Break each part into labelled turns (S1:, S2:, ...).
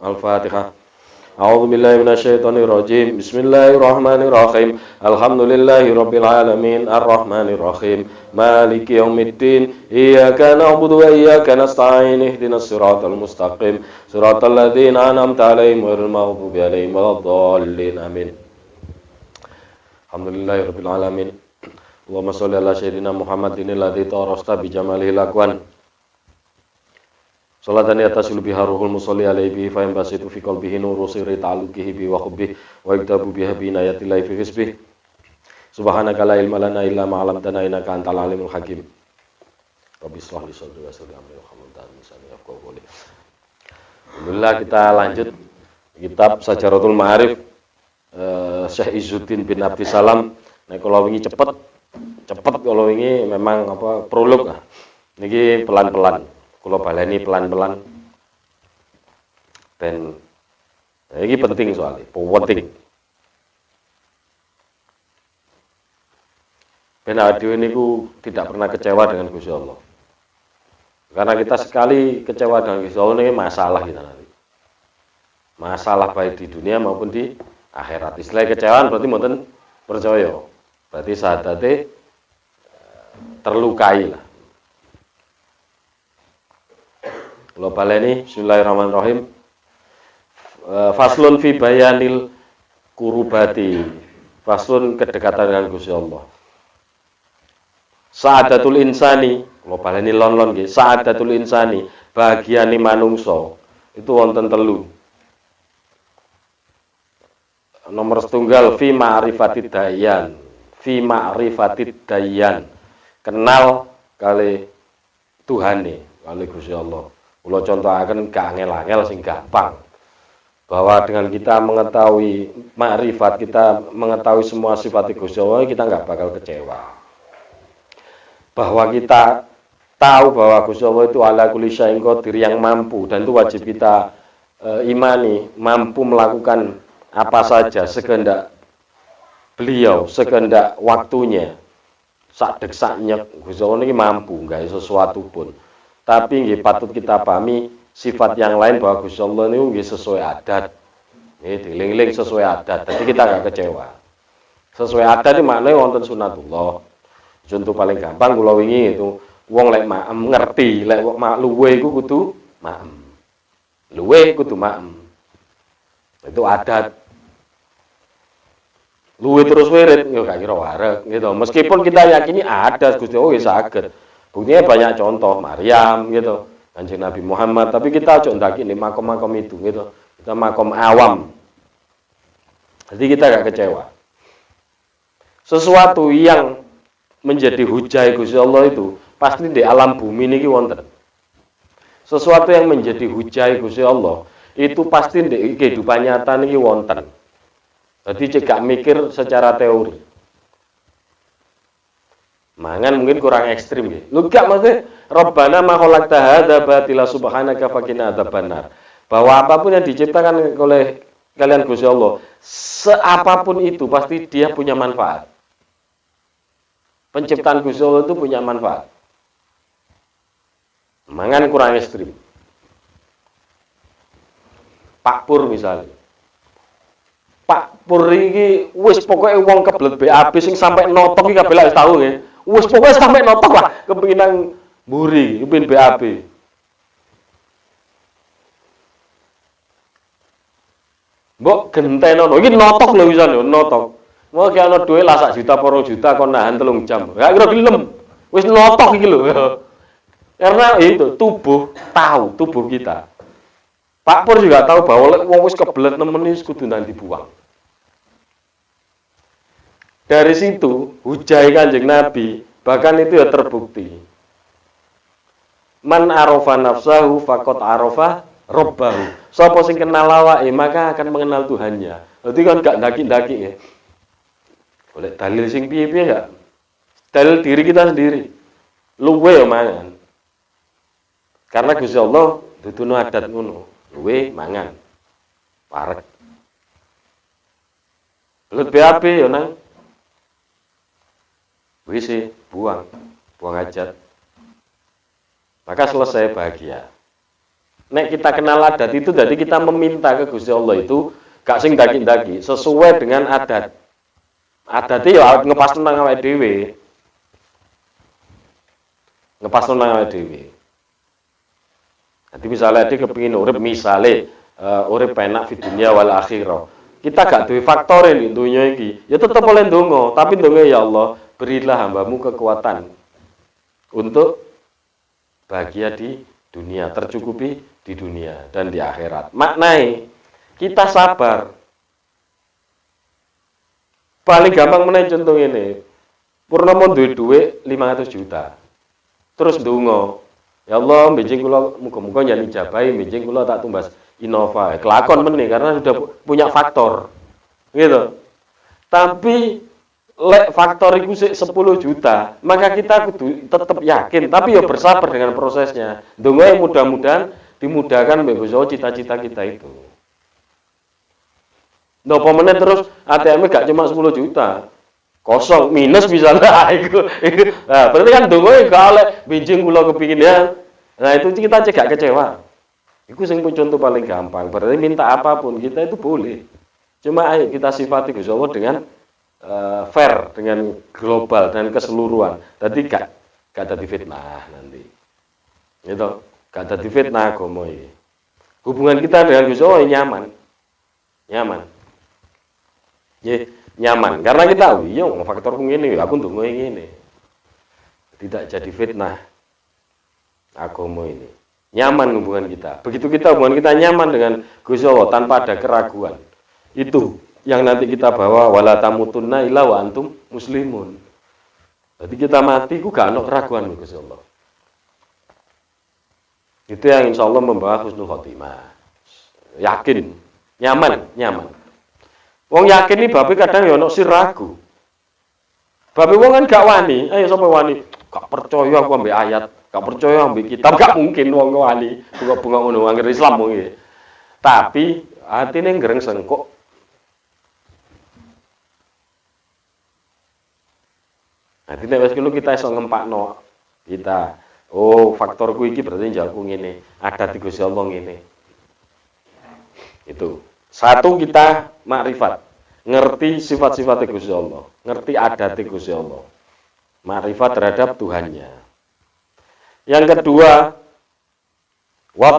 S1: Al-Fatihah. A'udzu billahi minasyaitonir rajim. Bismillahirrahmanirrahim. Alhamdulillahirabbil alamin arrahmanir rahim. Maliki yaumiddin. Iyyaka na'budu wa iyyaka nasta'in. Ihdinas siratal mustaqim. Siratal ladzina an'amta 'alaihim ghairil maghdubi 'alaihim waladdallin. Amin. Alhamdulillahirabbil alamin. Allahumma shalli ala sayyidina Muhammadin alladzi tarasta bi jamalil akwan. Salatan yatasul biha ruhul musalli alaihi fa yanbasitu fi qalbihi nuru sirri ta'alluqihi bi wa hubbihi wa yaktabu biha bi inayatillahi fi hizbihi. Subhanaka la ilma lana illa ma 'allamtana innaka antal alimul hakim. Rabbi shrah li sadri wa yassir li amri wahlul 'uqdatam min lisani yafqahu qawli. Alhamdulillah, kita lanjut kitab Syajaratul Ma'arif Syekh Izzuddin bin Abdissalam. Nek kalau wingi cepet kalau wingi memang apa prolog lah. Niki pelan-pelan. Kula baleni pelan-pelan. Dan ini penting soalnya, penting. Ben audio niku tidak pernah kecewa dengan Gusti Allah. Karena kita sekali kecewa dengan Gusti Allah ini masalah kita nanti. Masalah baik di dunia maupun di akhirat. Istilah kecewaan berarti mboten percaya. Berarti sadate terlukai lah. Kalau baleni bismillahirrahmanirrahim. Faslun fi bayanil kurubati. Faslun kedekatan dengan Gusti Allah. Sa'adatul insani, kalau baleni lon-lon nggih, sa'adatul insani, bahagiane manungsa itu wonten telu. Nomor setunggal fi ma'rifatid dayyan. Fi ma'rifatid dayyan. Kenal kali Tuhane, kali Gusti Allah. Kula contohaken gak angel-angel sing gampang. Bahwa dengan kita mengetahui makrifat, kita mengetahui semua sifat Gusti Allah, kita nggak bakal kecewa. Bahwa kita tahu bahwa Gusti Allah itu ala kulli syai'in qadir, yang mampu, dan itu wajib kita imani, mampu melakukan apa saja sekehendak beliau, sekehendak waktunya. Sak dek sak nyek Gusti Allah ini mampu, nggak sesuatu pun. Tapi nggih patut kita pahami sifat yang lain bahwa Gusti Allah niku nggih sesuai adat. Nggih dieling-eling sesuai adat. Jadi kita nggak kecewa. Sesuai adat itu maknanya wonten sunatullah. Contoh paling gampang kula wingi itu wong lek maem ngerti, lek mak luwe iku kudu maem. Luwe kudu maem. Itu adat. Luwe terus wirid yo gak kira wareg gitu. Meskipun kita yakini adat Gusti Allah saged. Buktinya banyak contoh, Maryam gitu, Kanjeng Nabi Muhammad, tapi kita aja ndaki nih makom-makom itu gitu. Kita makom awam. Jadi kita gak kecewa. Sesuatu yang menjadi hujah Gusti Allah itu pasti di alam bumi niki wonten. Sesuatu yang menjadi hujah Gusti Allah itu pasti di kehidupan nyata niki wonten. Jadi cek gak mikir secara teori. Mangan mungkin kurang ekstrim ya. Lu gak maksudnya Rabbana ma khalaqta hadza batila subhanaka faqina adzabannar. Bahwa apapun yang diciptakan oleh kalian Gusti Allah, seapapun itu pasti dia punya manfaat. Penciptaan Gusti Allah itu punya manfaat. Mangan kurang ekstrim. Pak Pur misalnya. Pak Pur iki wis pokoke wong kebelet BAB sing sampai notok iki kabeh lak tahu nggih. Wis pokoke sampai notok lah kepengin mburi, kepengin BAB. Mbok genteno iki notok lho wisan lho, notok. Mau ki ana dhuwit lah 1 juta, 2 juta kon nahan 3 jam. Gak kira gelem. Wis notok iki lho. Karena itu tubuh tahu, tubuh kita. Pak Pur juga tahu bahwa wong wis kebelet nemen wis kudu nang dibuang. Dari situ hujah Kanjeng Nabi bahkan itu ya terbukti. Man arafa nafsahu faqad arafa rabbahu. Sapa sing kenal awake maka akan mengenal Tuhannya. Berarti kan gak daki-daki ya. Boleh dalil sing piye-piye gak? Dalil diri kita sendiri. Luwe ya mangan. Karena Gusti Allah dudu adat ngono. Luwe mangan. Parek. Belut BAB ya nang WC, buang hajat. Maka selesai bahagia. Nek kita kenal adat itu, jadi kita meminta ke Gusti Allah itu gak sing daki-daki, sesuai dengan adat. Adatnya ya ngepas nang awake dhewe. Ngepas nang awake dhewe. Jadi misalnya dia kepingin urip, misalnya urip penak di dunia wal akhirah. Kita gak duwe faktor ini dunia iki. Ya tetap oleh ndonga, tapi ndonga ya Allah, berilah hambamu kekuatan untuk bahagia di dunia, tercukupi di dunia dan di akhirat. Maknai kita sabar. Paling gampang meneh contoh ini. Purnomo duwe dhuwit 500 juta. Terus ndonga, ya Allah, benjing kula muga-muga yen ijabahi, benjing kula tak tumbas Innova. Kelakon meneh karena sudah punya faktor. Gitu. Tapi lek faktor itu 10 juta, maka kita kudu tetap yakin, tapi ya bersabar dengan prosesnya. Ndonga mudah-mudahan dimudahkan mbek Gusti Allah cita-cita kita itu. Napa meneh terus ATM gak cuma 10 juta. Kosong, minus misalnya itu. Nah, berarti kan ndonga gak oleh benjing kula kepingin ya. Nah, itu kita gak kecewa. Itu sing contoh paling gampang. Berarti minta apapun kita itu boleh. Cuma ayo kita sifati Gusti Allah dengan fair, dengan global dan keseluruhan. Jadi gak jadi fitnah nanti. Gitu. Gak jadi fitnah agama ini. Hubungan kita dengan Gusti Allah nyaman. Nyaman. Ya, nyaman. Karena kita tahu, iya faktor ngene, aku ndonga ngene. Tidak jadi fitnah agama ini. Nyaman hubungan kita. Begitu kita hubungan kita nyaman dengan Gusti Allah tanpa ada keraguan. Itu yang nanti kita bawa wala tamutunna illa wa antum muslimun. Jadi kita mati ku gak ono keraguan Gusti Allah. Itu yang insya Allah membawa husnul khotimah. Yakin, nyaman. Wong yakin ini babe kadang ya ono sir ragu. Babe wong kan gak wani, ayo sapa wani? Gak percaya aku ambek ayat, gak percaya ambek kitab, gak mungkin wong wani bunga-bunga ngono angger Islam wong iki. Tapi atine ngrengseng kok. Nah, tidak wis kulo kita iso ngempakno kita. Oh, faktorku iki berarti njalku ngene, adat Gusti Allah ngene. Itu. Satu kita makrifat, ngerti sifat-sifat Gusti Allah, ngerti adat Gusti Allah. Makrifat terhadap Tuhannya. Yang kedua, wa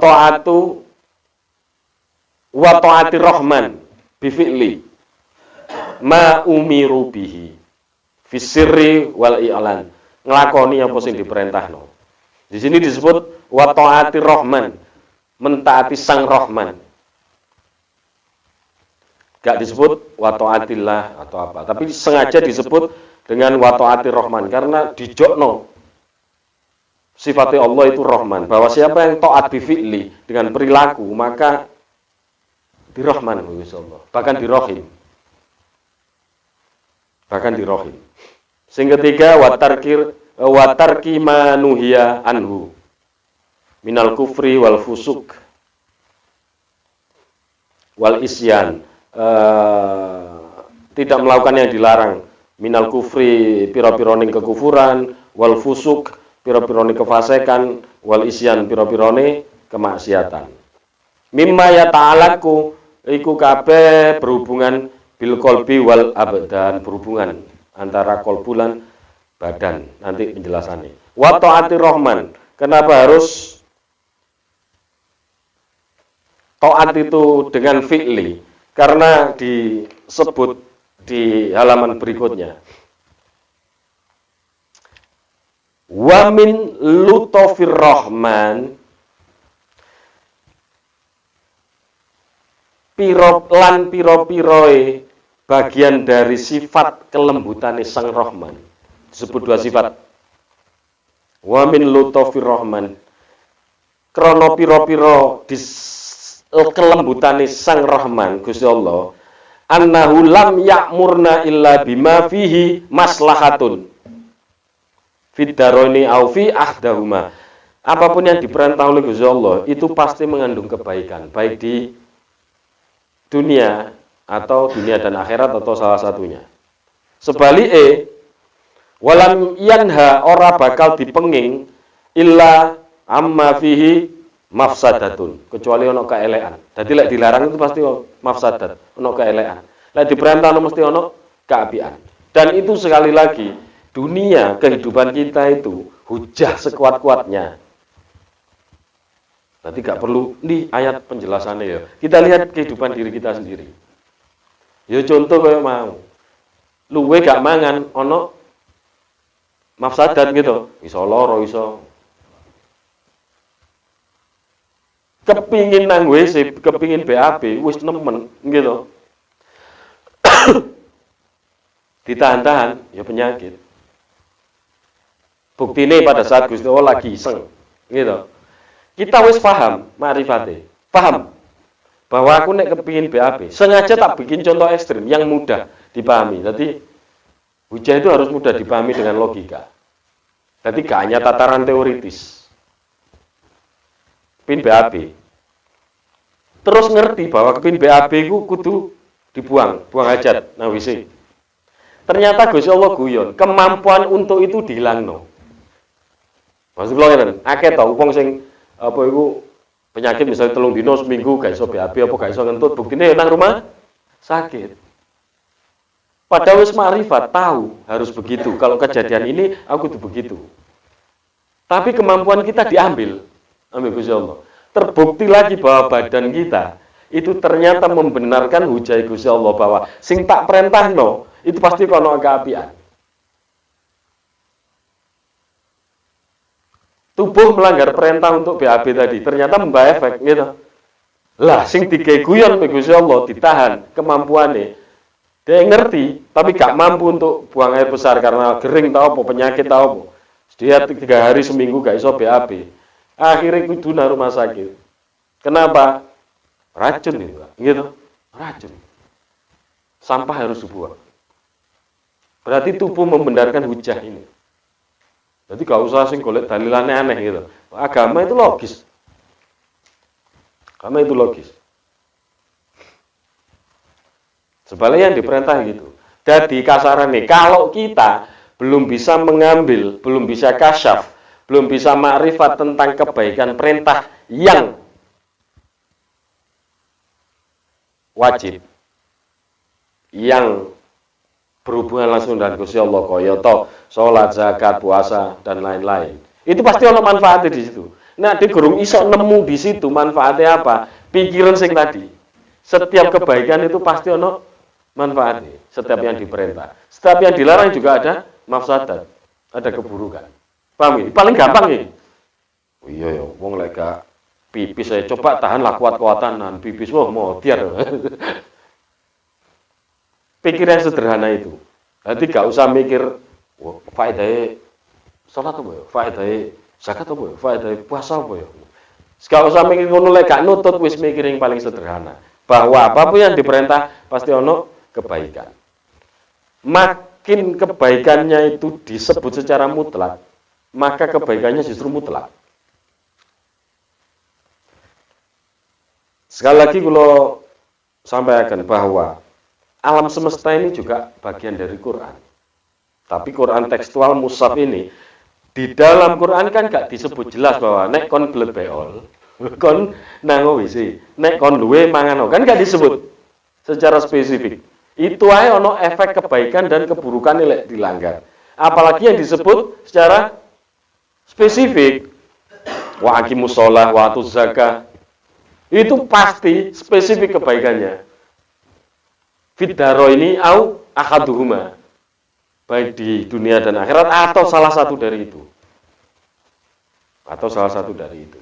S1: ta'ati rahman bi fi'li ma umiru bihi. Fisirri wal i'lan, nglakoni apa sing diperintahno. Di sini disebut wa ta'ati rahman, mentaati sang Rahman. Gak disebut wa ta'atillah atau apa, tapi sengaja disebut dengan wa ta'ati rahman karena dijokno sifatnya Allah itu Rahman, bahwa siapa yang taat bi fi'li dengan perilaku maka dirahman insyaallah, bahkan dirahim. Bahkan dirahim. Sing ketiga wa tarki manuhiya anhu minal kufri wal fusuk wal isyan, tidak melakukan yang dilarang, minal kufri pira-pirane kekufuran, wal fusuk pira-pirane kefasikan, wal isyan pira-pirane kemaksiatan. Mimma ya ta'alaku iku kabeh berhubungan bil qalbi wal abdan, berhubungan antara kolbulan badan. Nanti penjelasannya. Wa ta'ati rahman. Kenapa harus taat itu dengan fi'li? Karena disebut di halaman berikutnya. Wa min lutofir rahman, piro-piroe bagian dari sifat kelembutane sang Rahman. Disebut dua sifat. Wa min lutofir rahman, krono piro-piro kelembutane sang Rahman Gusti Allah, annahu lam ya'murna illa bima fihi maslahatun fid daroni au fi ahdahuma. Apapun yang diperintah oleh Gusti Allah itu pasti mengandung kebaikan, baik di dunia atau dunia dan akhirat atau salah satunya. Sebaliknya, walam yanha ora bakal dipenging illa amma fihi mafsadatun, kecuali ono keelekan. Dadi lek dilarang itu pasti mafsadat, ono keelekan. Lek diperintah mesti ono keapian. Dan itu sekali lagi, dunia kehidupan kita itu hujah sekuat-kuatnya. Berarti gak perlu nih ayat penjelasannya ya. Kita lihat kehidupan diri kita sendiri. Ya contoh kayak mau. Luwe gak mangan ono mafsadat gitu. Iso loro iso. Kepingin nang WC, kepingin BAB, wis nemen gitu. Ditahan-tahan ya penyakit. Buktine pada saat Gusti Allah lagi iseng gitu. Kita wis paham ma'rifate, paham bahwa aku nek kepingin BAB, sengaja tak bikin contoh ekstrim yang mudah dipahami. Jadi hujah itu harus mudah dipahami dengan logika. Jadi gak hanya tataran teoritis. Kepingin BAB. Terus ngerti bahwa kepingin BAB ku kudu dibuang, buang hajat nang WC. Ternyata Gusti Allah guyon, kemampuan untuk itu dihilangno. Maksud kula ngeten, akeh to wong sing apa iku penyakit misalnya 3 dino seminggu gak iso BAB apa gak iso ngentut, buktine nang rumah sakit. Padahal wis ma'rifat, tahu harus begitu. Kalau kejadian ini aku tuh begitu. Tapi kemampuan kita diambil. Amin Gusti Allah. Terbukti lagi bahwa badan kita itu ternyata membenarkan hujah Gusti Allah bahwa sing tak perintahno itu pasti kono keapian. Tubuh melanggar perintah untuk BAB tadi, ternyata membawa efek gitu. Lah sing digeguyon Gusti Allah ditahan kemampuannya. Dia ngerti, tapi gak mampu untuk buang air besar karena kering tau apa penyakit tau apa. Dia 3 hari seminggu gak iso BAB. Akhirnya kudu nang rumah sakit. Kenapa? Racun itu, gitu. Racun. Sampah harus dibuang. Berarti tubuh membenarkan hujah ini. Jadi gak usah sing golek dalilannya aneh gitu. Agama itu logis. Agama itu logis. Sebaliknya yang diperintah gitu. Jadi kasaran nih, kalau kita belum bisa mengambil, belum bisa kasyaf, belum bisa makrifat tentang kebaikan perintah yang wajib, yang berhubungan langsung dengan Gusti Allah, kaya to salat, zakat, puasa dan lain-lain. Itu pasti ono manfaatnya di situ. Nah, di gurung iso nemu di situ manfaatnya apa? Pikiran sing tadi. Setiap kebaikan itu pasti ono manfaatnya. Setiap yang diperintah. Setiap yang dilarang juga ada mafsadat, ada keburukan. Paham ini? Paling gampang ini. Oh iya ya, wong lek gak pipis saya coba tahan lah kuat-kuatan nan pipis wah mau tiar. Pikir yang sederhana itu. Jadi gak usah mikir faedahnya salat apa ya, faedahnya zakat apa ya, faedahnya puasa apa ya. Gak usah mikir ngono lek gak nutut, wis mikir yang paling sederhana. Bahwa apapun yang diperintah pasti ono kebaikan. Makin kebaikannya itu disebut secara mutlak, maka kebaikannya justru mutlak. Sekali lagi kalau sampaikan bahwa alam semesta ini juga bagian dari Quran. Tapi Quran tekstual mushaf ini, di dalam Quran kan gak disebut jelas bahwa nek kon blebeol, kon nango wisi, nek kon luwe mangano, kan gak disebut secara spesifik. Itu aja ono efek kebaikan dan keburukan yang dilanggar. Apalagi yang disebut secara spesifik. Wa aqimus shalah wa atuz zakah. Itu pasti spesifik kebaikannya. Fiddaro ini au ahaduhuma, baik di dunia dan akhirat atau salah satu dari itu. Atau salah satu dari itu.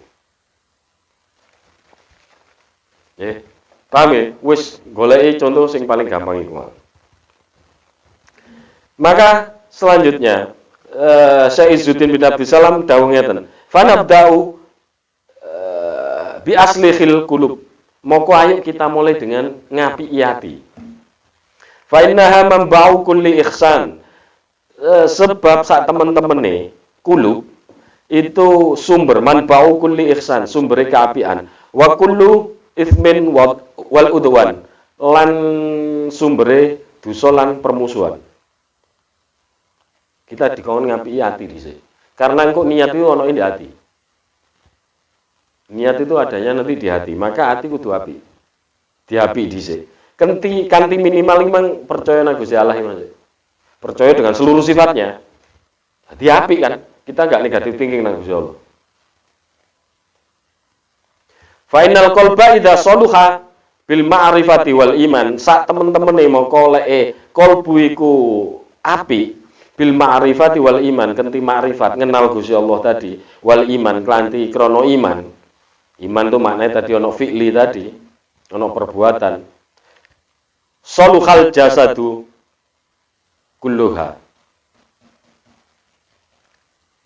S1: Ya, paham ya? Wis goleki contoh sing paling gampang iku. Maka selanjutnya Syekh Izzuddin bin Abdussalam dawuh ngeten, "Fanabda'u bi aslihil qulub." Moko ayo kita mulai dengan ngapi hati. Fa innaha mamba'u kulli ihsan. Sebab sak temen-temene kulub itu sumber manba'u kulli ihsan, sumber keapian. Wa kullu itsmin wal udwan, lan sumbere dosa lan permusuhan. Kita dikon ngapi hati dhisik. Karena engko niat itu ono ing hati. Niat itu adanya nanti di hati. Maka hati kudu api. Di api dhisik. Kanti minimal memang percaya nang Gusti Allah Mas. Percaya dengan seluruh sifatnya. Di api kan. Kita enggak negatif thinking nang Gusti Allah. Final qalba idza saluha bil ma'rifati wal iman. Sak temen-temene moko leke qalbu iku api bil ma'rifati wal iman, kenti ma'rifat ngenal Gusti Allah tadi, wal iman klanti krono iman. Iman itu maknanya tadi ono fi'li tadi, ono perbuatan. Saluhal jasadu kulluha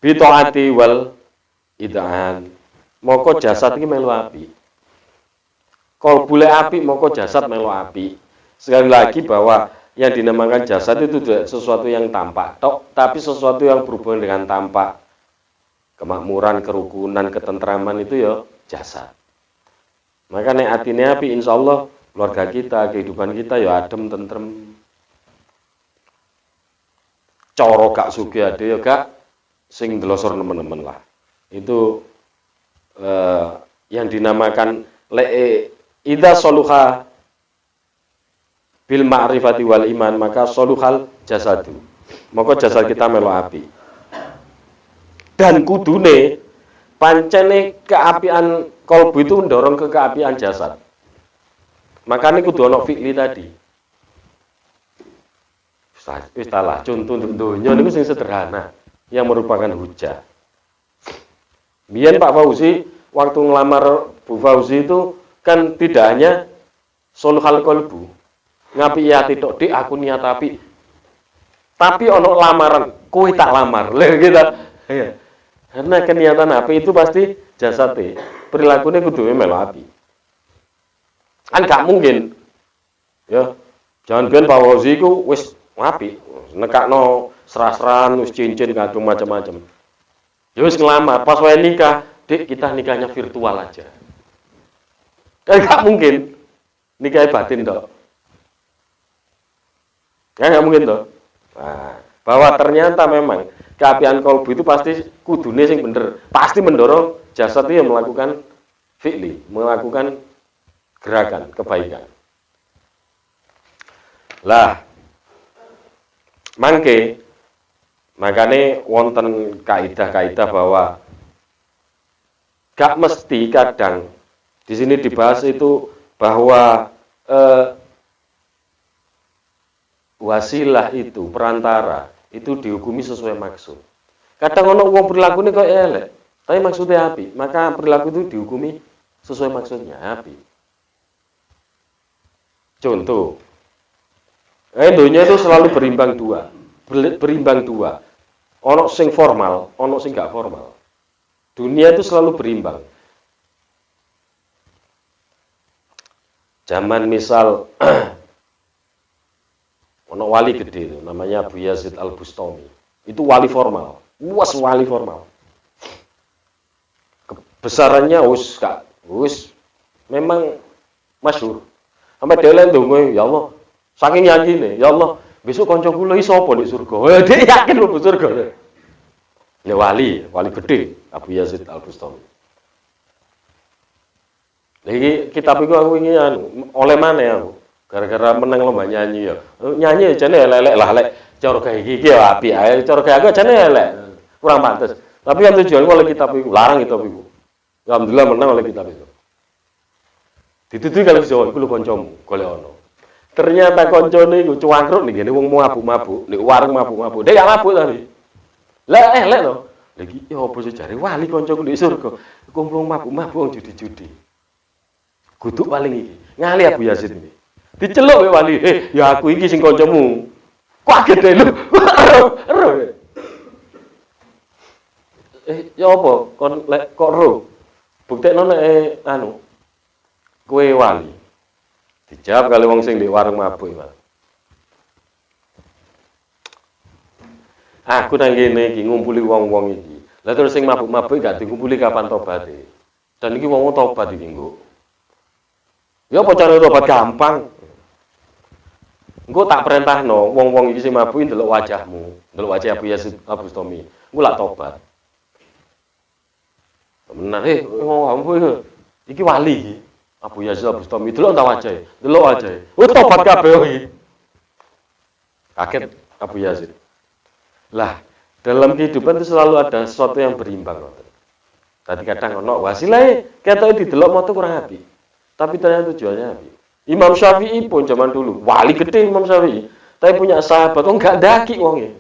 S1: bi taati wal idaan. Moko jasad iki melu api. Qalbule api moko jasad melu api. Sekali lagi bahwa yang dinamakan jasad itu tidak sesuatu yang tampak tok, tapi sesuatu yang berhubungan dengan tampak. Kemakmuran, kerukunan, ketentraman itu ya jasad. Maka nek atine api insyaallah keluarga kita, kehidupan kita ya adem tentrem. Cara gak sugih ade ya gak sing ndelosor nemen-nemen lah. Itu yang dinamakan idza saluha bil ma'rifati wal iman, maka soluhal jasadu. Maka jasad kita melu api. Dan kudune pancene keapian kalbu itu mendorong ke keapian jasad. Makanya kudu ana fi'li tadi. Wis talah contoh untuk donya niku sing sederhana yang merupakan hujah. Biyen Pak Fauzi waktu ngelamar Bu Fauzi itu kan tidak hanya soluhal kalbu. Ngapi hati tok dik aku niat api. Tapi ono lamaran, kowe tak lamar. Lha kita. Iya. Karena keniatan api itu pasti jasate. Perilakunya kudu melu api. Kan gak mungkin. Ya. Jangan ben Pak Fauzi iku wis api. Nekakno serasran wis cincin kadung macam-macam. Ya wis ngelamar, pas wae nikah, dik kita nikahnya virtual aja. Kan gak mungkin. Nikah batin tok. Ya nggak mungkin toh. Nah, bahwa ternyata memang keapian kalbu itu pasti kudune sing bener, pasti mendorong jasad itu yang melakukan fi'li, melakukan gerakan kebaikan. Lah, mangke makane wonten kaidah-kaidah bahwa gak mesti kadang di sini dibahas itu bahwa wasilah itu, perantara, itu dihukumi sesuai maksud. Kadang ono wong perilakunya kok elek, tapi maksudnya api, maka perilaku itu dihukumi sesuai maksudnya, api. Contoh, dunia itu selalu berimbang dua. Ono sing formal, ono sing gak formal. Dunia itu selalu berimbang. Zaman misal ono wali gede itu, namanya Abu Yazid Al-Bustami. Itu wali formal, luas wali formal. Kebesarannya wis memang masyhur. Sampai dia lain dongo, ya Allah, saking yakine, ya Allah, besok kanca kula iso apa di surga. Dia yakin mlebu surga. Ya wali gede Abu Yazid Al-Bustami. Lagi kitab iku aku ingin oleh mana ya aku? Gara-gara menang lomba nyanyi ya. Nyanyi jane elek lah lek cara gawe iki ya apik ae, cara gawe aku jane elek. Kurang pantes. Tapi kan tujuanku oleh kitab iku, larang kitab iku. Alhamdulillah menang oleh kitab itu. Ditutupi kalau Jawa iku lho kancamu, golek ono. Ternyata kancane iku cuangkruk ning ngene wong mabuk-mabuk, nek warung mabuk-mabuk. Dek gak mabuk tadi. Lah elek lho. Lagi ya apa sih jare wali kancaku di surga. Kumpul mabuk-mabuk judi-judi. Kudu paling iki. Ngali Abu Yazid iki. Diceluk wae wali, ya aku iki sing kancamu. Kaget deh lu. Ero. Ya apa? Kon lek kok ero? Buktekno nek anu. Kowe wali. Dijawab kali wong sing di warung mabuk iki, Mas. Aku nang kene iki ngumpuli wong-wong iki. Lah terus sing mabuk-mabuk gak dikumpuli kapan tobate. Dan iki wong tobat iki, Nggo. Ya apa cara tobat gampang? Engko tak perintahno wong-wong iki sing mabuk ndelok wajahmu, ndelok wajah Abu Yazid Al-Bustami. Engko lak tobat. Menan ngomong iki wali iki. Abu Yazid Bustami delok ta wajahe. Delok wajahe. Tobat kabeh iki. Kaget Abu Yazid. Lah, dalam kehidupan itu selalu ada sesuatu yang berimbang. Tadi kadang ono wasilahe ketoke didelok moto kurang apik. Tapi ternyata tujuannya apik. Imam Syafi'i pun zaman dulu, wali gede Imam Syafi'i. Tapi punya sahabat kok enggak ndaki wonge.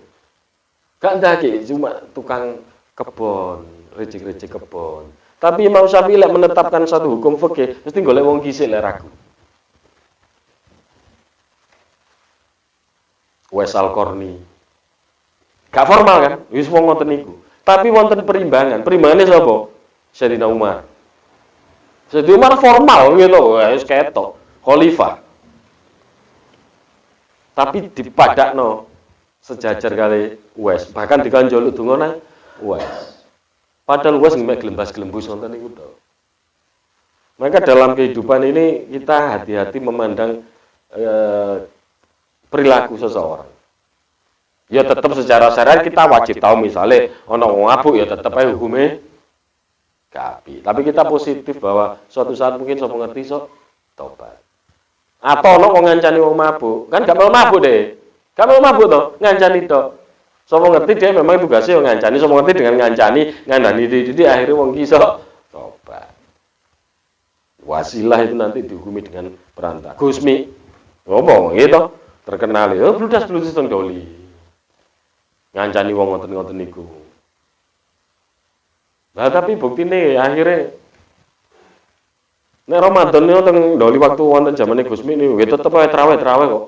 S1: Enggak ndaki, cuma tukang kebon, rejek-rejek kebon. Tapi Imam Syafi'i lek menetapkan satu hukum fikih, mesti golek wong gisik lek ragu. Wes Al-Qarni. Gak formal kan? Wis wong ngoten niku. Tapi wonten perimbangan. Perimbangannya sapa? Sayyidina Umar. Sayyidina Umar formal gitu, wis ketok, khalifah. Tapi dipadakno sejajar kali Uwais, bahkan dikanjoluk donga nang Uwais. Padahal Uwais ngemek glembas-glembus wonten niku to. Maka dalam kehidupan ini kita hati-hati memandang perilaku seseorang. Ya tetap secara syariat kita wajib tahu misalnya ana wong mabuk ya tetep ae hukume kapi. Tapi kita positif bahwa suatu saat mungkin sapa ngerti sok tobat. Atau ana wong ngancani wong mabuk, kan gak mau mabuk deh. Gak mau mabuk to, ngancani to. Sapa ngerti dia memang tugasnya ngancani, sapa ngerti dengan ngancani, ngandani di akhirnya wong ki sok tobat. Wasilah itu nanti dihukumi dengan perantara. Gusmi ngomong gitu, terkenal ya bludas-bludas teng doli. Ngancani wong ngoten-ngoten niku. Nah tapi buktine akhirnya nek Ramadan niku teng doli waktu wonten zamane Gusmi niku nggih tetep ae traweh kok.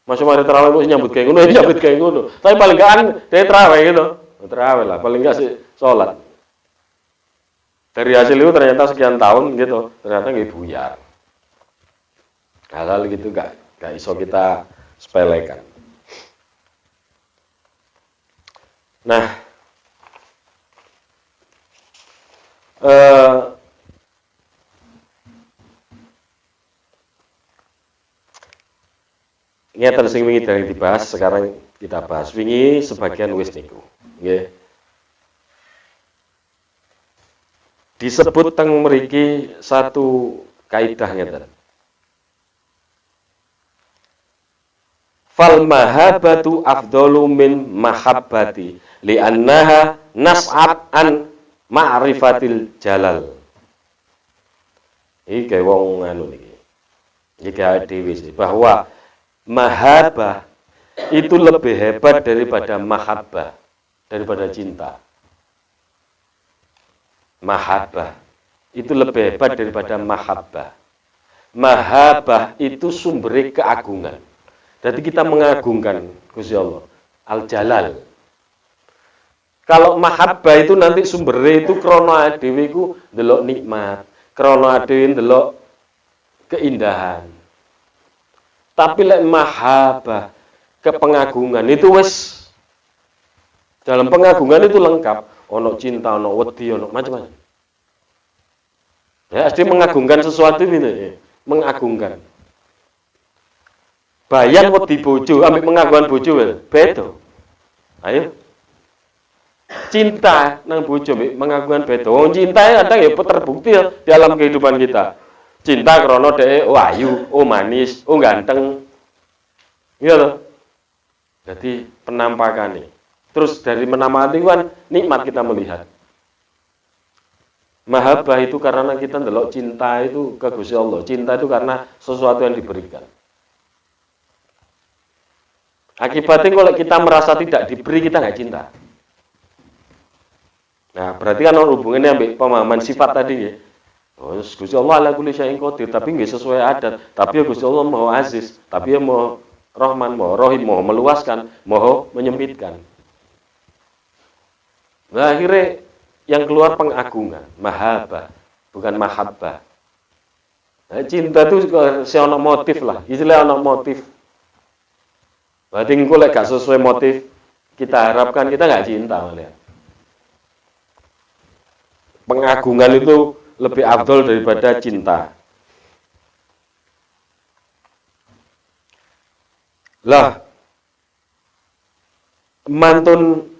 S1: Masuk mari traweh kok nyambut kayak ngono, nyambut kayak ngono. Tapi paling gak kan dhewe traweh gitu. Traweh lah, paling gak sih salat. Dari hasil itu ternyata sekian tahun gitu, ternyata nggih buyar. Hal-hal gitu gak iso kita sepelekan. Nah, ngeten sing wingi dereng dibahas, sekarang kita bahas. Wingi sebagian wis niku. Nggih. Disebut teng mriki satu kaidah ngeten. Fal mahabbatu afdalu min mahabbati li'annaha nas'at an ma'rifatil jalal. Iki gawe wong anu niki. Iki gawe dhewe bahwa mahabbah itu lebih hebat daripada mahabbah, daripada cinta. Mahabbah itu lebih hebat daripada mahabbah. Mahabbah itu sumber keagungan. Jadi kita mengagungkan Gusti Allah, Al-Jalal. Kalau mahabbah itu nanti sumbernya itu krana dhewe iku ndelok nikmat, krana dhewe ndelok keindahan. Tapi lek mahabbah kepengagungan itu wis dalam pengagungan itu lengkap, ono cinta, ono wedi, ono macam-macam. Ya, pasti mengagungkan sesuatu ini, mengagungkan. Bayan wedi bojo, ambek pengagungan bojo beda. Ayo. Cinta nang bojo ambek pengagungan beda. Wong cinta kadang ya terbukti ya dalam kehidupan kita. Cinta krana dhek ayu, manis, ganteng. Iya toh? Jadi penampakan nih. Terus dari menamati kan nikmat kita melihat. Mahabbah itu karena kita ndelok cinta itu ke Gusti Allah. Cinta itu karena sesuatu yang diberikan. Akibatnya kalau kita merasa tidak diberi, kita nggak cinta. Nah, berarti kan hubungannya ambil pemahaman sifat tadi ya. Oh, Gusti Allah ala kulli syai'in qadir, tapi nggak sesuai adat. Tapi ya Gusti Allah mau aziz, tapi ya mau Rahman, mau Rahim, mau meluaskan, mau menyempitkan. Nah, akhirnya yang keluar pengagungan, mahabbah, bukan mahabbah. Nah, cinta itu ono motif lah, istilah ono motif. Berarti engko lek gak sesuai motif kita harapkan, kita nggak cinta malah. Pengagungan itu lebih afdol daripada cinta. Lah, mantun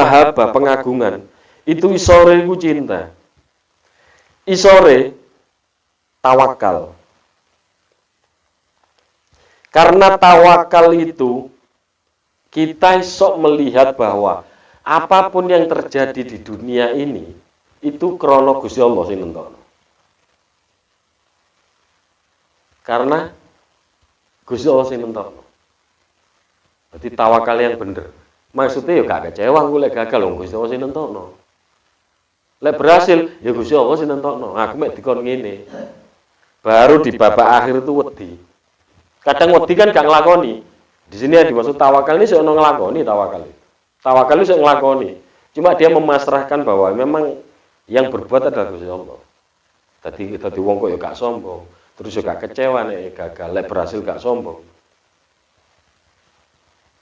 S1: mahabbah, pengagungan. Itu isore iku cinta. Isore tawakal. Karena tawakal itu kita sok melihat bahwa apapun yang terjadi di dunia ini itu krana Gusti Allah sing nentokno. Karena Gusti Allah sing nentokno. Berarti tawakal yang bener. Maksudnya ya gak kecewa aku lek gagal wong Gusti Allah sing nentokno. Lek berhasil ya Gusti Allah sing nentokno. Aku mek dikon ngene. Baru di babak akhir itu wedi. Kadang wedi kan gak nglakoni. Di sini yang dimaksud tawakal ini sok nglakoni tawakal. Tawakal itu sok nglakoni. Cuma dia memasrahkan bahwa memang yang berbuat adalah Gusti Allah. Tadi wong kok ya gak sombong, terus ya gak kecewa nek gagal, lek berhasil gak sombong.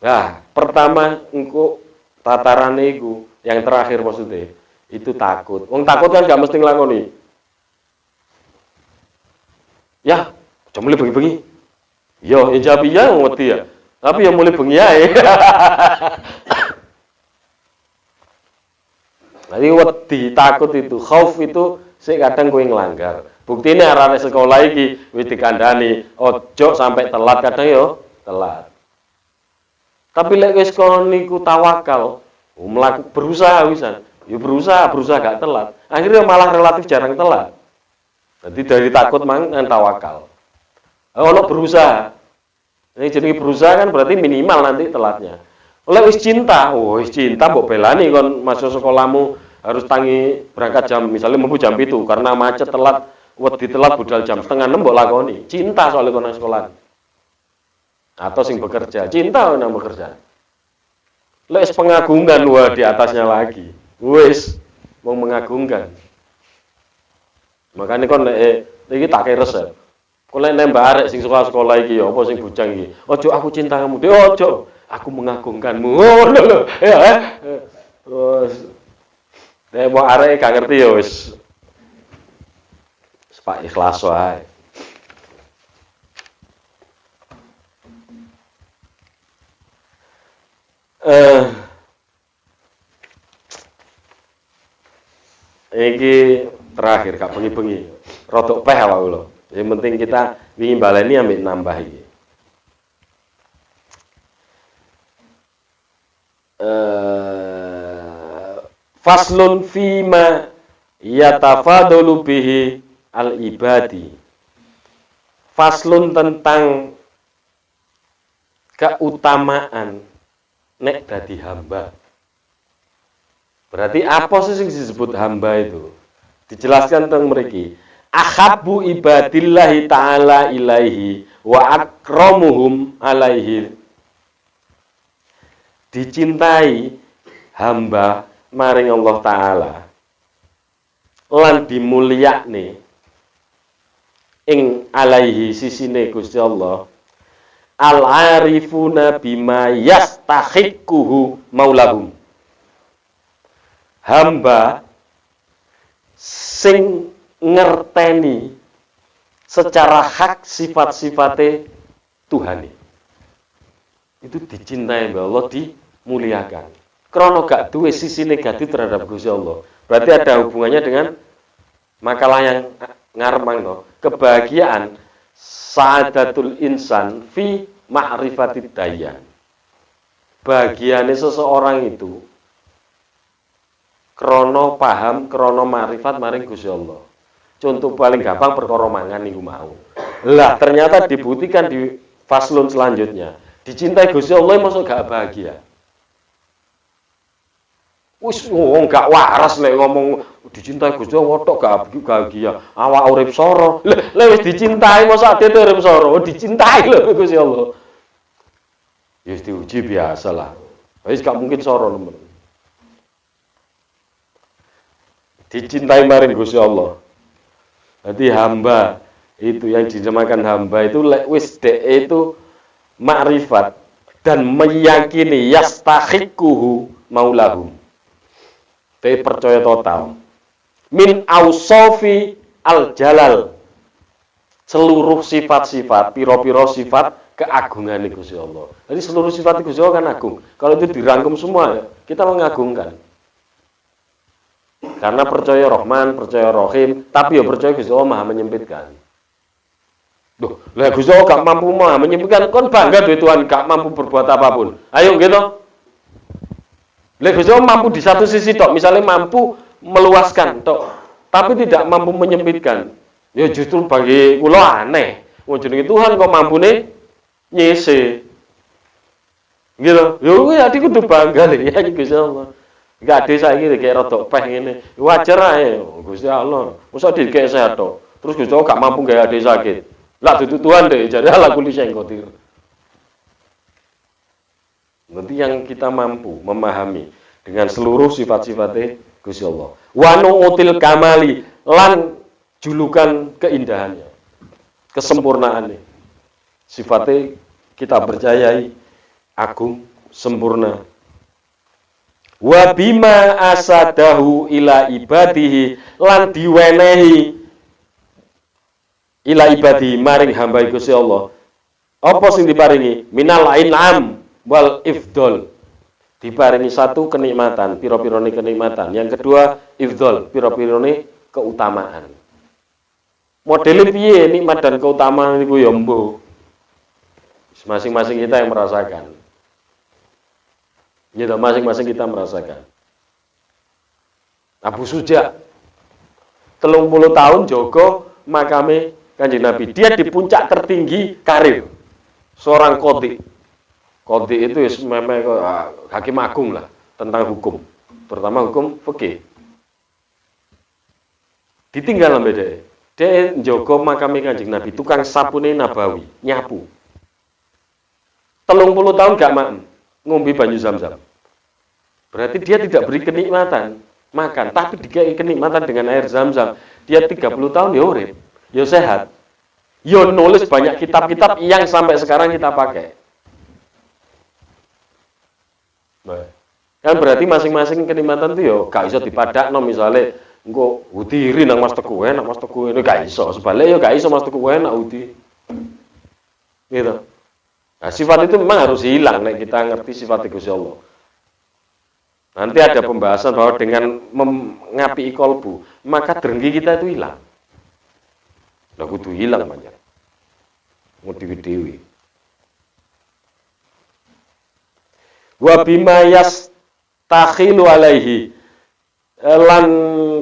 S1: Nah, pertama engko tatarane iku, yang terakhir maksudnya itu takut. Wong takut kan gak mesti nglakoni. Ya, aja mulai bengi-bengi. Yo, ijabiyah ngerti ya. Tapi yang mulai bengi ae. Jadi wedi, takut itu, khauf itu sik kadang kowe nglanggar. Buktine arane sekolah iki wis dikandani, ojo sampai telat kadang yo telat. Tapi lek wis kon niku tawakal, berusaha wisan. Ya berusaha gak telat. Akhirnya malah relatif jarang telat. Jadi dari takut mang tawakal. Ono berusaha. Ini jadi berusaha kan berarti minimal nanti telatnya. Oleh wis cinta mbok belani kon masuk sekolahmu harus tangi berangkat jam misalnya mlebu jam 7 karena macet telat, wedi telat budal jam 5:30 mbok lakoni. Cinta soalnya kon nang sekolah. Atau sing bekerja, cinta nang bekerja. Lek pengagungan wah di atasnya lagi. Wis mau mengagungkan. Makanya kon iki tak kei resep. Kok lek nembak arek sing sekolah iki ya apa sing bujang iki. Ojo aku cinta kamu. Ojo, aku mengagungkanmu. Ngono lho. Ya. Terus nek mau arek gak ngerti ya wis pak ikhlas wae. Iki terakhir gak bengi-bengi. Rodok peh awak lho. Yang penting kita wingi baleni ambek nambah iki. Faslun fima yatafadalu bihi al-ibadi. Faslun tentang keutamaan nek dadi hamba. Berarti apa sih yang disebut hamba itu? Dijelaskan tentang mriki. Ahabbu ibadillahi ta'ala ilaihi wa akramuhum alaihi. Dicintai hamba maring Allah Ta'ala lan dimulyakne ing alaihi sisine Gusti Allah al-arifuna bima yastahiquhu maulahum. Hamba sing ngerteni secara hak sifat-sifate Tuhan. Itu dicintai oleh Allah, dimuliakan. Krono gak duwe sisi negatif terhadap Gusti Allah. Berarti ada hubungannya dengan makalah yang ngarep mangko. Kebahagiaan sa'adatul insan fi ma'rifatid dayyan. Bahagiane seseorang itu krono paham, krono ma'rifat maring Gusti Allah. Contoh paling gampang perkara mangan niku mau. Lah ternyata dibuktikan di faslun selanjutnya. Dicintai Gusti Allah masuk gak bahagia. Wis wong gak waras lek ngomong dicintai Gusti Allah tok gak bahagia. Awak urip soro. Lek wis dicintai mosok ade urip soro. Dicintai lho Gusti Allah. Ya wis diuji biasalah. Wis gak mungkin soro nemen. Dicintai maring Gusti Allah. Jadi hamba itu yang dinamakan hamba itu wis itu ma'rifat dan meyakini yastahiquhu maulahum. Dia percaya total. Min ausofi al-jalal. Seluruh sifat-sifat, piro-piro sifat keagungan Gusti Allah. Jadi seluruh sifat Gusti Allah kan agung. Kalau itu dirangkum semua, kita mengagungkan. Karena percaya Rahman, percaya Rahim, tapi ya percaya Gusti Allah Maha menyempitkan. Duh, lah Gusti Allah gak mampu Maha menyempitkan, kon bangga tuh Tuhan gak mampu berbuat apapun. Ayo gitu. Lah Gusti Allah mampu di satu sisi tok, misalnya mampu meluaskan tok, tapi tidak mampu menyempitkan. Ya justru bagi kula aneh. Wong jenenge Tuhan kok mampune nyese. Gitu. Yo kuwi ati kudu bangga lho ya Gusti Allah. Enggak ade saiki kayak rada peh ngene. Wajar ae Gusti Allah. Mosok dikek sehat tok. Terus Gusti Allah gak mampu gawe ade sakit. Lah dudu Tuhan deh, jadi ala kuli syai'in qadir. Nanti yang kita mampu memahami dengan seluruh sifat-sifatnya Gusti Allah. Wa nu'til kamali lan julukan keindahannya. Kesempurnaannya. Sifatnya kita percayai agung, sempurna. Wa bima asadahu ila ibadihi lan diwenehi ila ibadihi maring hamba Gusti Allah. Apa sing diparingi? Minal in'am wal ifdol. Diparingi satu kenikmatan, pira-pirane kenikmatan. Yang kedua ifdol, pira-pirane keutamaan. Modelnya piye nikmat dan keutamaan niku ya mbuh. Masing-masing kita yang merasakan. Ya, masing-masing kita merasakan. Abu Suja 30 tahun jogo makame Kanjeng Nabi. Dia di puncak tertinggi karir. Seorang qadhi. Qadhi itu memang hakim agung lah tentang hukum. Terutama hukum fikih. Ditinggal sampai dia njogo makame Kanjeng Nabi, tukang sapune Nabawi, nyapu. 30 tahun gak ngombe banyu Zam-Zam. Berarti dia tidak beri kenikmatan makan, tapi dikasih kenikmatan dengan air Zam-Zam. Dia 30 tahun ya urip, ya sehat. Ya nulis banyak kitab-kitab yang sampai sekarang kita pakai. Kan berarti masing-masing kenikmatan itu ya gak iso dipadakno misale engko udiri nang Mas Teguh enak Mas Teguh ini gak iso. Sebaliknya ya gak iso Mas Teguh enak udi. Gitu. Nah, sifat itu memang harus hilang nek kita ngerti sifat Gusti Allah. Nanti ada pembahasan bahwa dengan mengapi kolbu, maka drengki kita itu hilang. Lah kudu hilang banyak. Mau dewi-dewi. Wa bima yastakhilu alaihi lan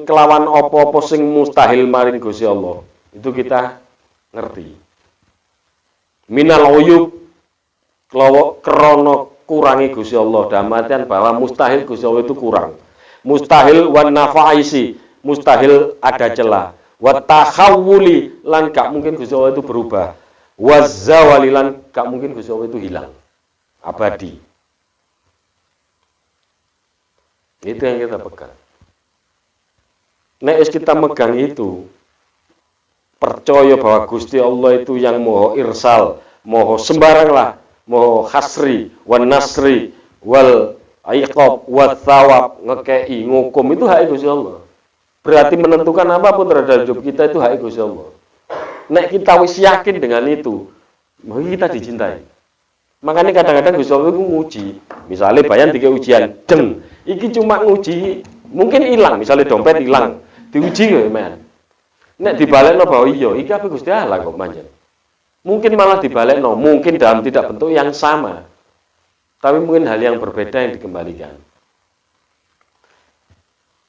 S1: kelawan apa-apa sing mustahil maring Gusti Allah. Itu kita ngerti. Minal uyub krana kurangi Gusti Allah, damatian bahwa mustahil Gusti Allah itu kurang. Mustahil wan nafaisi, mustahil ada celah. Wa takhawuli lan gak mungkin Gusti Allah itu berubah. Wa zawali lan gak mungkin Gusti Allah itu hilang. Abadi. Itu yang kita pegang. Nek kita megang itu, percaya bahwa Gusti Allah itu yang moho irsal, moho sembarang lah, moho khasri, wan nasri, wal iqab, wat thawab, ngekei, ngukum, itu hak Gusti Allah. Berarti menentukan apapun terhadap hidup kita itu hak Gusti Allah. Nek kita wis yakin dengan itu, maka kita dicintai. Makanya kadang-kadang Gusti Allah itu nguji. Misalnya bayan 3 ujian, deng, iki cuma nguji, mungkin hilang, misalnya dompet hilang, diuji ya men. Nek dibalekno bahwa iya, iki apa Gusti Allah kok manjen. Mungkin malah dibalekno, mungkin dalam tidak bentuk yang sama. Tapi mungkin hal yang berbeda yang dikembalikan.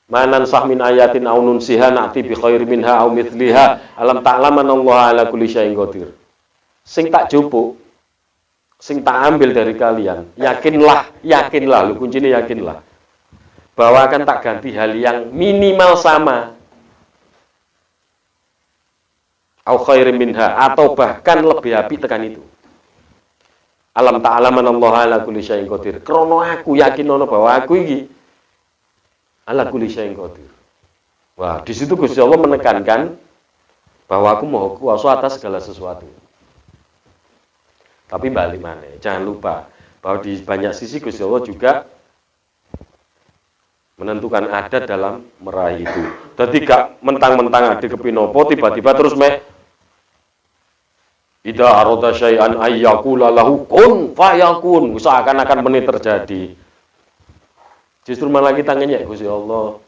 S1: Manan sahmin ayatin aw nunsiha na'ti bi khairi minha aw mithliha alam ta'laman Allah ala kulli syai'in qadir. Sing tak jupuk, sing tak ambil dari kalian, yakinlah, lu kuncinya yakinlah. Bahwa akan tak ganti hal yang minimal sama. Aw khairi minha, atau bahkan lebih api tekan itu. Alam ta'laman Allah ala kulli syai'in qadir. Krono aku yakin ono bahwa aku iki ala kulli syai'in qadir. Wah, di situ Gusti Allah menekankan bahwa aku mau kuasa atas segala sesuatu. Tapi balik mana? Jangan lupa bahwa di banyak sisi Gusti Allah juga menentukan adat dalam meraih itu. Jadi gak mentang-mentang ada kepinopo tiba-tiba terus Idza arada syai'an ayyaqula lahu kun fayakun. Seakan-akan menit terjadi. Justru malah kita ngenyek Gusti Allah.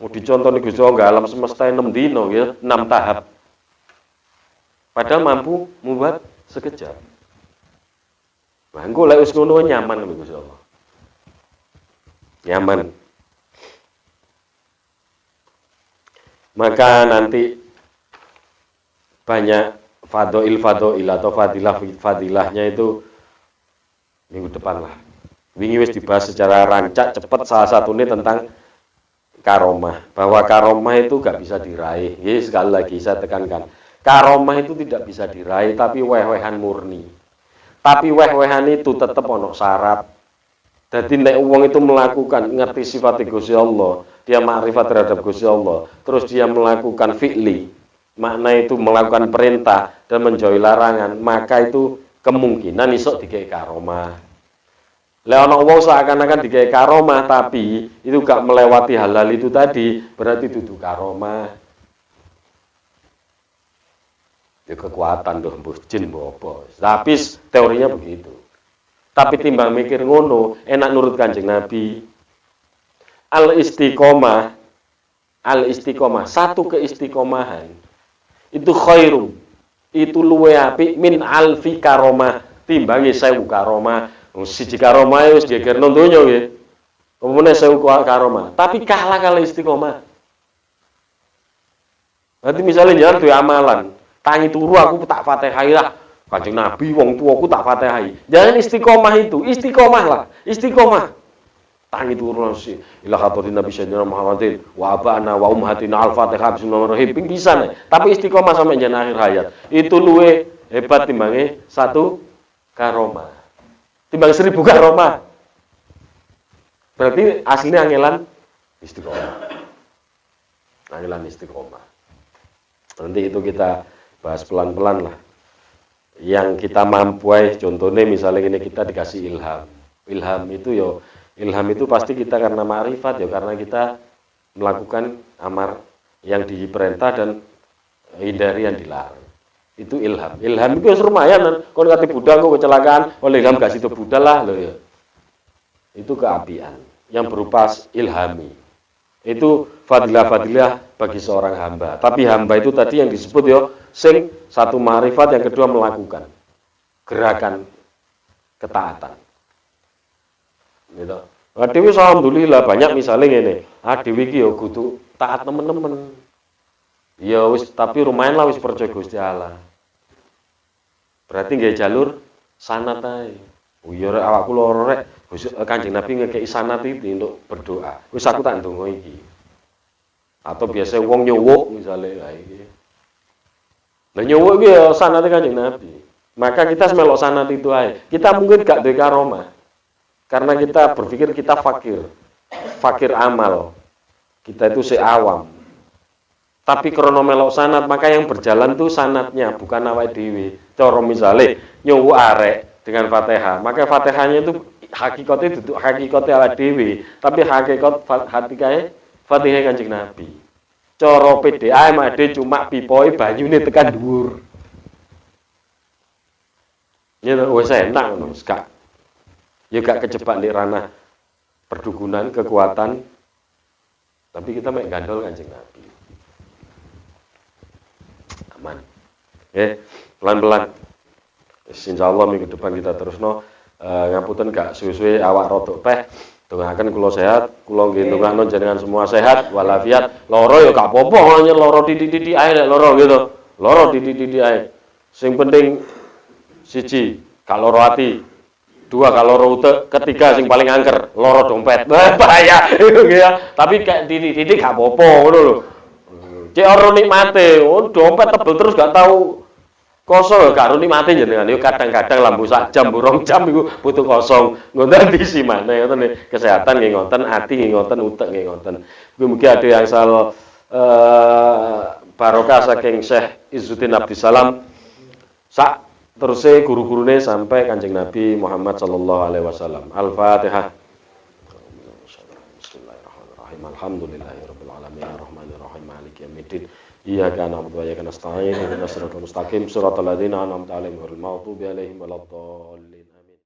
S1: Mau dicontoni Gusti Allah nggak alam semesta 6 dino ya, 6 tahap. Padahal mampu membuat sekejap. Nah, engko lek wis ngono nyaman Gusti Allah. Nyaman. Maka nanti banyak fadhail atau fadilahnya itu minggu depan lah. Wingi wis dibahas secara rancak cepet, salah satunya tentang karomah. Bahwa karomah itu gak bisa diraih. Ya, sekali lagi saya tekankan, karomah itu tidak bisa diraih, tapi weh-wehan murni. Tapi weh-wehan itu tetap ono syarat. Jadi nek wong itu melakukan ngerti sifat Gusti Allah, dia makrifat terhadap Gusti Allah, terus dia melakukan fi'li, makna itu melakukan perintah dan menjauhi larangan, maka itu kemungkinan iso dikei karomah. Lek ana wong seakan-akan dikei karomah tapi itu gak melewati halal itu tadi, berarti dudu karomah. Ya kekuatan doh mbah jin mbah apa. Tapi teorinya begitu. Tapi timbang mikir ngono, enak nurut Kanjeng Nabi. Al-istiqomah, satu keistiqomahan itu khairum. Itu luwe apik min alfi karomah, timbangi 1000 karomah. Siji karomah wis gegerno donya nggih. Umumnya 1000 karomah, tapi kalah kali istiqomah. Nanti misalnya jangan duwe amalan, tangi turu aku tak Fatihah lah. Kanjeng Nabi wong tuaku tak Fatihah. Jangan istiqomah itu, istiqomah lah, istiqomah. Tangi turu sih. Ila hadirin Nabi Sayyidina Muhammadin wa abana wa ummahatina al-Fatihah bismillahirrahmanirrahim. Ping pisan. Tapi istiqomah sampai jan akhir hayat. Itu luwe hebat timbange 1 karomah. Timbang 1000 karomah. Berarti aslinya angelan istiqomah. Angelan istiqomah. Nanti itu kita bahas pelan-pelan lah. Yang kita mampu, contohnya misalnya ini kita dikasih ilham. Ilham itu pasti kita karena ma'rifat ya, karena kita melakukan amar yang diperintah dan hindari yang dilarang. Itu ilham. Ilham itu lumayan. Kalau kata Buddha kok kecelakaan, oleh ilham kasih itu Buddha lah loh ya. Itu keapian yang berupa ilhami. Itu fadilah-fadilah bagi seorang hamba. Tapi hamba itu tadi yang disebut ya, sing satu ma'rifat, yang kedua melakukan gerakan ketaatan. Gitu. Dewi alhamdulillah banyak misalnya ini. Dewi ki yo kudu taat temen-temen. Ya wis, tapi lumayan lah wis percaya Gusti Allah. Berarti nggih jalur sanad ae. Oh iya rek awakku loro rek. Kanjeng Nabi ngekeki sanad iki untuk berdoa. Wis aku tak ndonga iki. Atau biasa wong nyuwuk misalnya kayak iki. Lah nyuwuk iki ya sanate Kanjeng Nabi. Maka kita melok sanad itu ae. Kita mungkin gak duwe karomah. Karena kita berpikir kita fakir amal. Kita itu seawam. Tapi krono melok sanad, maka yang berjalan itu sanadnya, bukan awake dhewe. Cara misale nyuwuk arek dengan Fatihah, maka Fatihahnya itu hakikatnya duduk hakikatnya awake dhewe, tapi hakikat hatikae Fatihah Kanjeng Nabi. Cara PDA made cuma pipoe banyune tekan dhuwur. Ya wis enak ngono, gak. Ya gak kejebak di ranah perdukunan, kekuatan. Tapi kita mek gandol Kanjeng Nabi. Aman. Pelan-pelan. Insyaallah minggu depan kita terusno. Ngapunten gak suwe-suwe awak rodok peh. Dongaken kula sehat, kula nggih ndongakno jenengan semua sehat walafiat. Loro ya gak apa-apa, hanya loro titik-titik ae lek loro gitu. Loro titik-titik ae. Sing penting siji, gak loro ati. 2 kalau rute, ketiga sing paling angker, loro dompet. Bahaya itu ya. Tapi kayak titik-titik gak apa-apa ngono lho. Cek ora nikmate, dompet tebel terus gak tahu kosong, gak ora nikmate jenengan. Yo kadang-kadang lambu sak jam, 2 jam iku butuh kosong. Ngoten diisi maneh ngoten kesehatan nggih ngoten, ati nggih ngoten, utek nggih ngoten. Mugi ada yang sal barokah saking Syekh Izzuddin Abdissalam. Sak terusé guru-gurune sampai Kanjeng Nabi Muhammad sallallahu alaihi wasallam. Al-Fatihah. Bismillahirrahmanirrahim. Alhamdulillahirabbil alamin arrahmanirrahim maliki yaumiddin. Iyyaka na'budu wa iyyaka nasta'in ihdinas siratal mustaqim siratal ladzina an'amta 'alaihim ghairil maghdubi 'alaihim waladdallin.